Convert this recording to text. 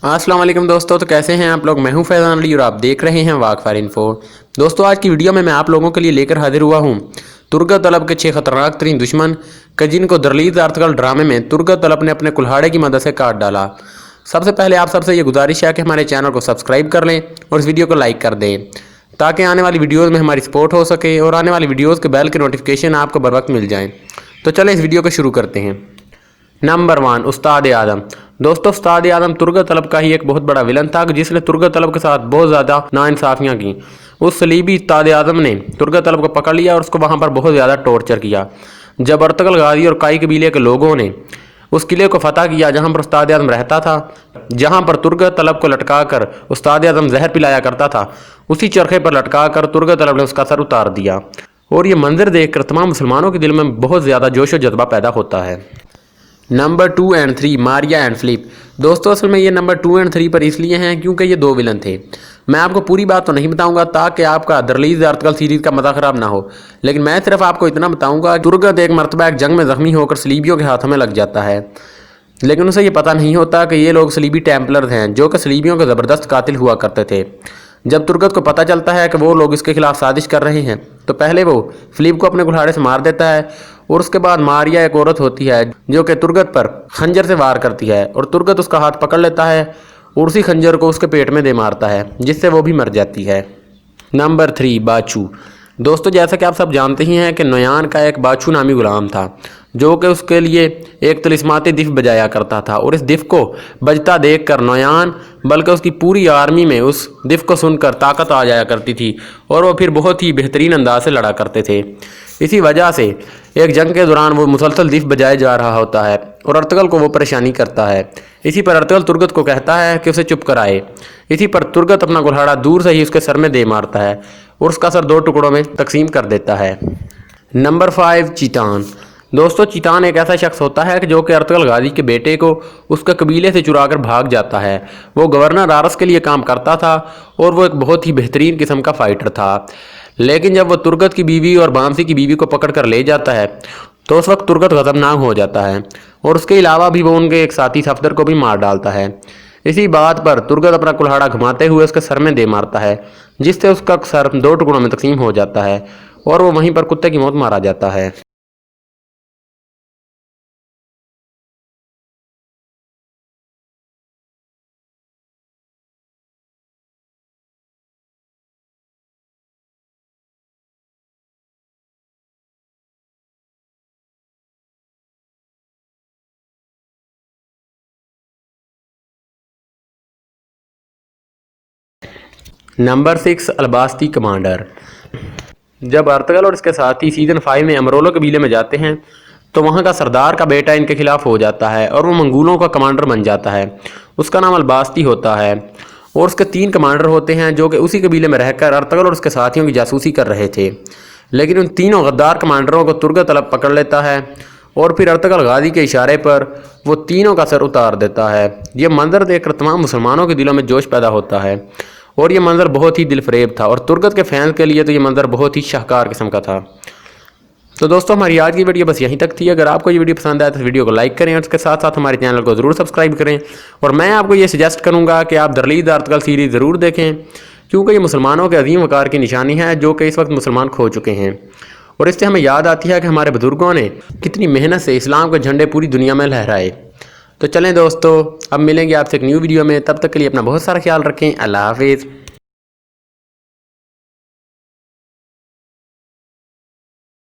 अस्सलाम वालेकुम दोस्तों, तो कैसे हैं आप लोग। मैं हूं फैज़ान अली और आप देख रहे हैं वाक फॉर इन्फो। दोस्तों, आज की वीडियो में मैं आप लोगों के लिए लेकर हाजिर हुआ हूं तुर्गत तलब के 6 खतरनाक तरीन दुश्मन कि जिनको दरलीज़ आर्टिकल ड्रामे में तुर्गत तलब ने अपने कुल्हाड़े की मदद से काट डाला। सबसे पहले आप सबसे ये गुजारिश है कि हमारे चैनल को सब्सक्राइब कर लें और इस वीडियो को लाइक कर दें ताकि आने वाली वीडियोज़ में हमारी सपोर्ट हो सके और आने वाली वीडियोज़ के बेल के नोटिफिकेशन आपको बर वक्त मिल जाएँ। तो चलें इस वीडियो को शुरू करते हैं। नंबर 1, उस्ताद आदम। दोस्तों, उस्ताद आदम तुर्गत तलब का ही एक बहुत बड़ा विलन था जिसने तुर्गत तलब के साथ बहुत ज़्यादा नाइंसाफ़ियाँ की। उस सलीबी उस्ताद आदम ने तुर्गत तलब को पकड़ लिया और उसको वहाँ पर बहुत ज़्यादा टॉर्चर किया। जब अर्तगल गाजी और काई कबीले के लोगों ने उस किले को फतह किया जहाँ पर उस्ताद आदम रहता था, जहाँ पर तुर्गत तलब को लटका कर उस्ताद आदम जहर पिलाया करता था, उसी चरखे पर लटका कर तुर्गत तलब ने उसका सर उतार दिया। और ये मंजर देख कर तमाम मुसलमानों के दिल में बहुत ज़्यादा जोश और जज्बा पैदा होता है। Number 2 and 3, Maria and Philip. दोस्तों, असल में ये नंबर 2 एंड 3 पर इसलिए हैं क्योंकि ये 2 विलन थे। मैं आपको पूरी बात तो नहीं बताऊंगा ताकि आपका दरलीज़ आर्टिकल सीरीज़ का मज़ा ख़राब ना हो, लेकिन मैं सिर्फ आपको इतना बताऊंगा कि तुर्गत एक मरतबा एक जंग में ज़ख्मी होकर सलीबियों के हाथों में लग जाता है, लेकिन उसे ये पता नहीं होता कि ये लोग सलीबी टेम्पलर्स हैं जो कि सलीबियों के ज़बरदस्त कातिल हुआ करते थे। जब तुर्गत को पता चलता है कि वो लोग इसके खिलाफ साजिश कर रहे हैं तो पहले वो फिलिप को अपने कुल्हाड़े से मार देता है और उसके बाद मारिया एक औरत होती है जो कि तुर्गत पर खंजर से वार करती है और तुर्गत उसका हाथ पकड़ लेता है और उसी खंजर को उसके पेट में दे मारता है जिससे वो भी मर जाती है। नंबर 3, बाचू। दोस्तों, जैसा कि आप सब जानते ही हैं कि नोयान का एक बाचू नामी गुलाम था जो कि उसके लिए एक तिलिस्माती दिफ बजाया करता था और इस दिफ को बजता देखकर नोयान बल्कि उसकी पूरी आर्मी में उस दिफ को सुनकर ताकत आ जाया करती थी और वो फिर बहुत ही बेहतरीन अंदाज से लड़ा करते थे। इसी वजह से एक जंग के दौरान वो मुसलसल दिफ बजाए जा रहा होता है और अर्तगल को वो परेशानी करता है। इसी पर अर्तगल तुर्गत को कहता है कि उसे चुप कराए। इसी पर तुर्गत अपना कुल्हाड़ा दूर से ही उसके सर में दे मारता है और उसका सर 2 टुकड़ों में तकसीम कर देता है। नंबर 5, चीतान। दोस्तों, चीतान एक ऐसा शख्स होता है कि जो कि अर्तगल गाजी के बेटे को उसके कबीले से चुरा कर भाग जाता है। वो गवर्नर आरस के लिए काम करता था और वो एक बहुत ही बेहतरीन किस्म का फाइटर था, लेकिन जब वो तुर्गत की बीवी और बामसी की बीवी को पकड़ कर ले जाता है तो उस वक्त तुर्गत गज़बनाक हो जाता है और उसके अलावा भी वो उनके एक साथी सफदर को भी मार डालता है। इसी बात पर तुर्गत अपना कुल्हाड़ा घुमाते हुए उसके सर में दे मारता है जिससे उसका सर 2 टुकड़ों में तकसीम हो जाता है और वो वहीं पर कुत्ते की मौत मारा जाता है। Number 6, Albasti commander. जब अर्तगल और इसके साथी सीज़न 5 में अमरोलो कबीले में जाते हैं तो वहाँ का सरदार का बेटा इनके खिलाफ हो जाता है और वो मंगोलों का कमांडर बन जाता है। उसका नाम अलबास्ती होता है और उसके 3 कमांडर होते हैं जो कि उसी कबीले में रहकर अर्तगल और उसके साथियों की जासूसी कर रहे थे, लेकिन उन तीनों गद्दार कमांडरों को तुर्गत तलब पकड़ लेता है और फिर अर्तगल गाजी के इशारे पर वो तीनों का सर उतार देता है। ये मंजर देखकर तमाम मुसलमानों के दिलों में जोश पैदा होता है और ये मंजर बहुत ही दिलफरेब था और तुर्गत के फैंस के लिए तो ये मंजर बहुत ही शाहकार किस्म का था। तो दोस्तों, हमारी आज की वीडियो बस यहीं तक थी। अगर आपको ये वीडियो पसंद आए तो वीडियो को लाइक करें और उसके साथ साथ हमारे चैनल को ज़रूर सब्सक्राइब करें और मैं आपको ये सजेस्ट करूँगा कि आप दरलीज़ आर्टिकल सीरीज़ ज़रूर देखें क्योंकि ये मुसलमानों के अजीम वक़ार की निशानी है जो कि इस वक्त मुसलमान खो चुके हैं और इससे हमें याद आती है कि हमारे बुज़ुर्गों ने कितनी मेहनत से इस्लाम के झंडे पूरी दुनिया में लहराए। तो चलें दोस्तों, अब मिलेंगे आपसे एक न्यू वीडियो में। तब तक के लिए अपना बहुत सारा ख्याल रखें। अल्लाह हाफिज़।